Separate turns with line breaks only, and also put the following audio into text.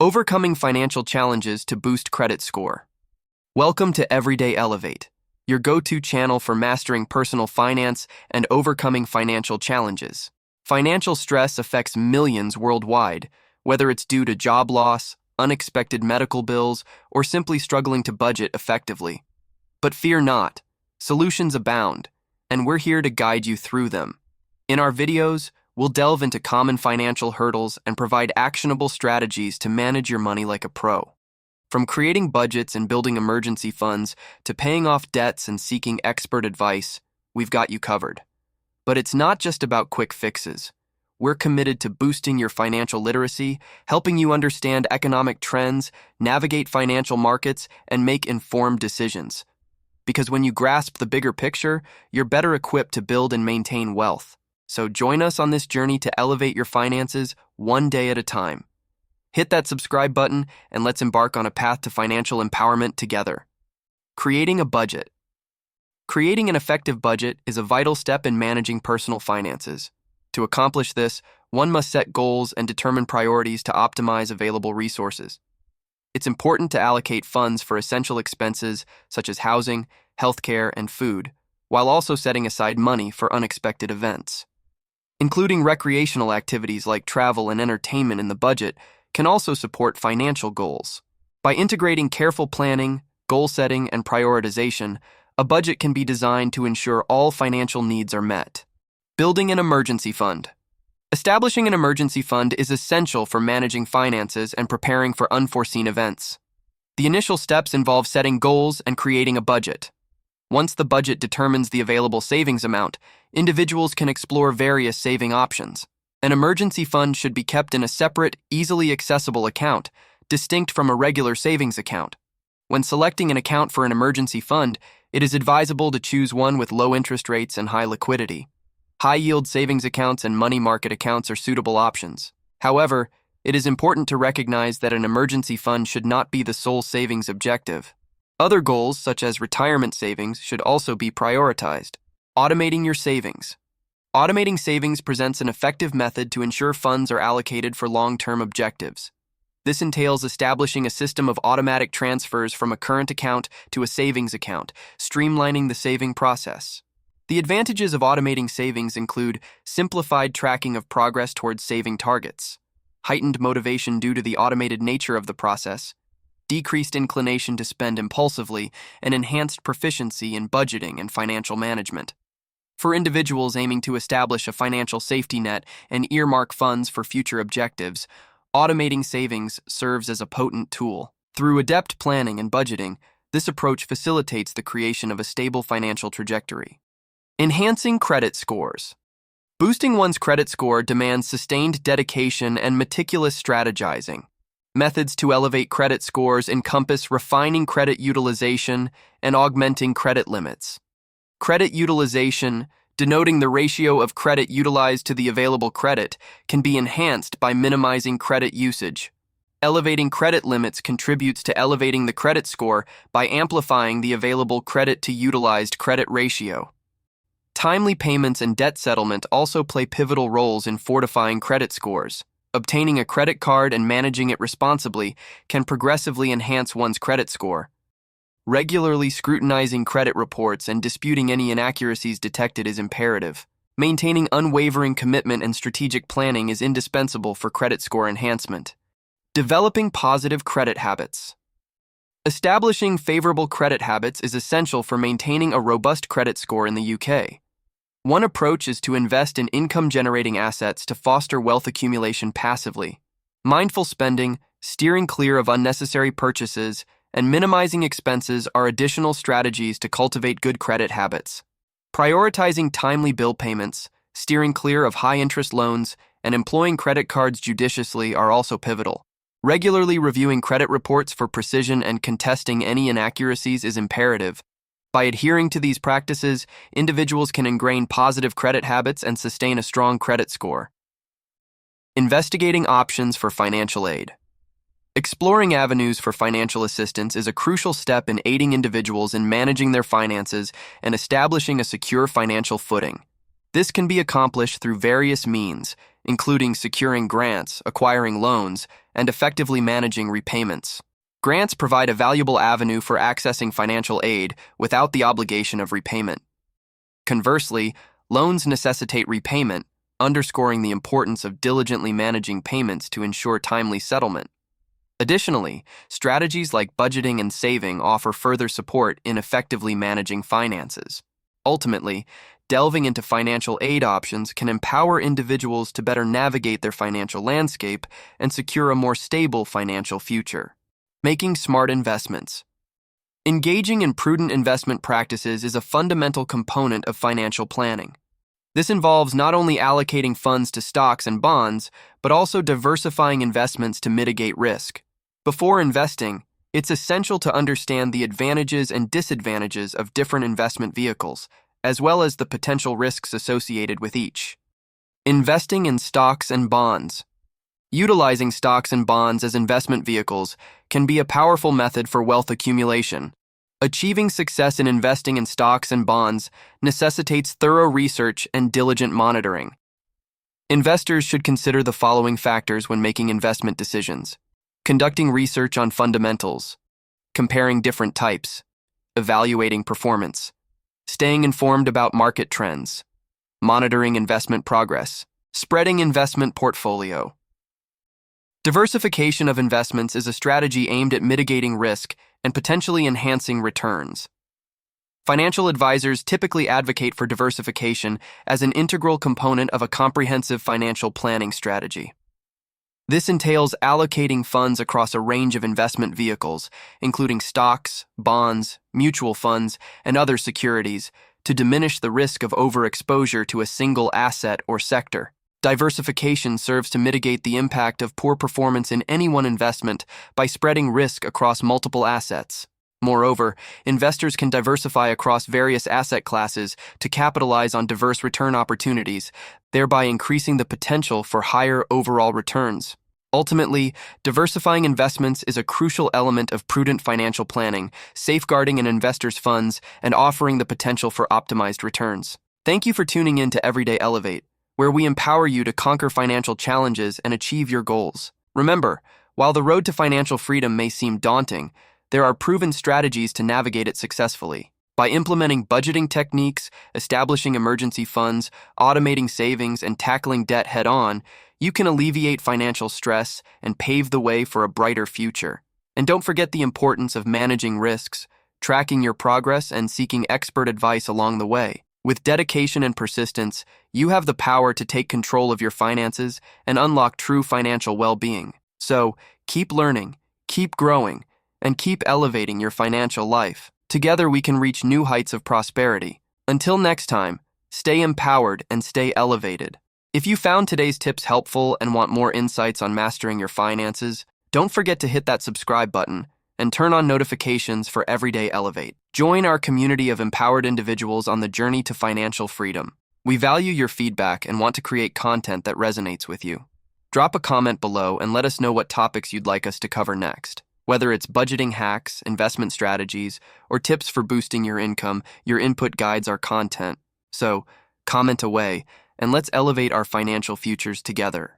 Overcoming financial challenges to boost credit score. Welcome to Everyday Elevate, your go-to channel for mastering personal finance and overcoming financial challenges. Financial stress affects millions worldwide, whether it's due to job loss, unexpected medical bills, or simply struggling to budget effectively. But fear not, solutions abound, and we're here to guide you through them. In our videos, we'll delve into common financial hurdles and provide actionable strategies to manage your money like a pro. From creating budgets and building emergency funds to paying off debts and seeking expert advice, we've got you covered. But it's not just about quick fixes. We're committed to boosting your financial literacy, helping you understand economic trends, navigate financial markets, and make informed decisions. Because when you grasp the bigger picture, you're better equipped to build and maintain wealth. So join us on this journey to elevate your finances one day at a time. Hit that subscribe button and let's embark on a path to financial empowerment together. Creating a budget. Creating an effective budget is a vital step in managing personal finances. To accomplish this, one must set goals and determine priorities to optimize available resources. It's important to allocate funds for essential expenses such as housing, healthcare, and food, while also setting aside money for unexpected events. Including recreational activities like travel and entertainment in the budget can also support financial goals. By integrating careful planning, goal setting, and prioritization, a budget can be designed to ensure all financial needs are met. Building an emergency fund. Establishing an emergency fund is essential for managing finances and preparing for unforeseen events. The initial steps involve setting goals and creating a budget. Once the budget determines the available savings amount, individuals can explore various saving options. An emergency fund should be kept in a separate, easily accessible account, distinct from a regular savings account. When selecting an account for an emergency fund, it is advisable to choose one with low interest rates and high liquidity. High-yield savings accounts and money market accounts are suitable options. However, it is important to recognize that an emergency fund should not be the sole savings objective. Other goals, such as retirement savings, should also be prioritized. Automating your savings. Automating savings presents an effective method to ensure funds are allocated for long-term objectives. This entails establishing a system of automatic transfers from a current account to a savings account, streamlining the saving process. The advantages of automating savings include simplified tracking of progress towards saving targets, heightened motivation due to the automated nature of the process, decreased inclination to spend impulsively, and enhanced proficiency in budgeting and financial management. For individuals aiming to establish a financial safety net and earmark funds for future objectives, automating savings serves as a potent tool. Through adept planning and budgeting, this approach facilitates the creation of a stable financial trajectory. Enhancing credit scores. Boosting one's credit score demands sustained dedication and meticulous strategizing. Methods to elevate credit scores encompass refining credit utilization and augmenting credit limits. Credit utilization, denoting the ratio of credit utilized to the available credit, can be enhanced by minimizing credit usage. Elevating credit limits contributes to elevating the credit score by amplifying the available credit to utilized credit ratio. Timely payments and debt settlement also play pivotal roles in fortifying credit scores. Obtaining a credit card and managing it responsibly can progressively enhance one's credit score. Regularly scrutinizing credit reports and disputing any inaccuracies detected is imperative. Maintaining unwavering commitment and strategic planning is indispensable for credit score enhancement. Developing positive credit habits. Establishing favorable credit habits is essential for maintaining a robust credit score in the UK. One approach is to invest in income-generating assets to foster wealth accumulation passively. Mindful spending, steering clear of unnecessary purchases, and minimizing expenses are additional strategies to cultivate good credit habits. Prioritizing timely bill payments, steering clear of high-interest loans, and employing credit cards judiciously are also pivotal. Regularly reviewing credit reports for precision and contesting any inaccuracies is imperative. By adhering to these practices, individuals can ingrain positive credit habits and sustain a strong credit score. Investigating options for financial aid. Exploring avenues for financial assistance is a crucial step in aiding individuals in managing their finances and establishing a secure financial footing. This can be accomplished through various means, including securing grants, acquiring loans, and effectively managing repayments. Grants provide a valuable avenue for accessing financial aid without the obligation of repayment. Conversely, loans necessitate repayment, underscoring the importance of diligently managing payments to ensure timely settlement. Additionally, strategies like budgeting and saving offer further support in effectively managing finances. Ultimately, delving into financial aid options can empower individuals to better navigate their financial landscape and secure a more stable financial future. Making smart investments. Engaging in prudent investment practices is a fundamental component of financial planning. This involves not only allocating funds to stocks and bonds, but also diversifying investments to mitigate risk. Before investing, it's essential to understand the advantages and disadvantages of different investment vehicles, as well as the potential risks associated with each. Investing in stocks and bonds. Utilizing stocks and bonds as investment vehicles can be a powerful method for wealth accumulation. Achieving success in investing in stocks and bonds necessitates thorough research and diligent monitoring. Investors should consider the following factors when making investment decisions: conducting research on fundamentals, comparing different types, evaluating performance, staying informed about market trends, monitoring investment progress, spreading investment portfolio. Diversification of investments is a strategy aimed at mitigating risk and potentially enhancing returns. Financial advisors typically advocate for diversification as an integral component of a comprehensive financial planning strategy. This entails allocating funds across a range of investment vehicles, including stocks, bonds, mutual funds, and other securities, to diminish the risk of overexposure to a single asset or sector. Diversification serves to mitigate the impact of poor performance in any one investment by spreading risk across multiple assets. Moreover, investors can diversify across various asset classes to capitalize on diverse return opportunities, thereby increasing the potential for higher overall returns. Ultimately, diversifying investments is a crucial element of prudent financial planning, safeguarding an investor's funds and offering the potential for optimized returns. Thank you for tuning in to Everyday Elevate, where we empower you to conquer financial challenges and achieve your goals. Remember, while the road to financial freedom may seem daunting, there are proven strategies to navigate it successfully. By implementing budgeting techniques, establishing emergency funds, automating savings, and tackling debt head-on, you can alleviate financial stress and pave the way for a brighter future. And don't forget the importance of managing risks, tracking your progress, and seeking expert advice along the way. With dedication and persistence, you have the power to take control of your finances and unlock true financial well-being. So, keep learning, keep growing, and keep elevating your financial life. Together we can reach new heights of prosperity. Until next time, stay empowered and stay elevated. If you found today's tips helpful and want more insights on mastering your finances, don't forget to hit that subscribe button and turn on notifications for Everyday Elevate. Join our community of empowered individuals on the journey to financial freedom. We value your feedback and want to create content that resonates with you. Drop a comment below and let us know what topics you'd like us to cover next. Whether it's budgeting hacks, investment strategies, or tips for boosting your income, your input guides our content. So, comment away, and let's elevate our financial futures together.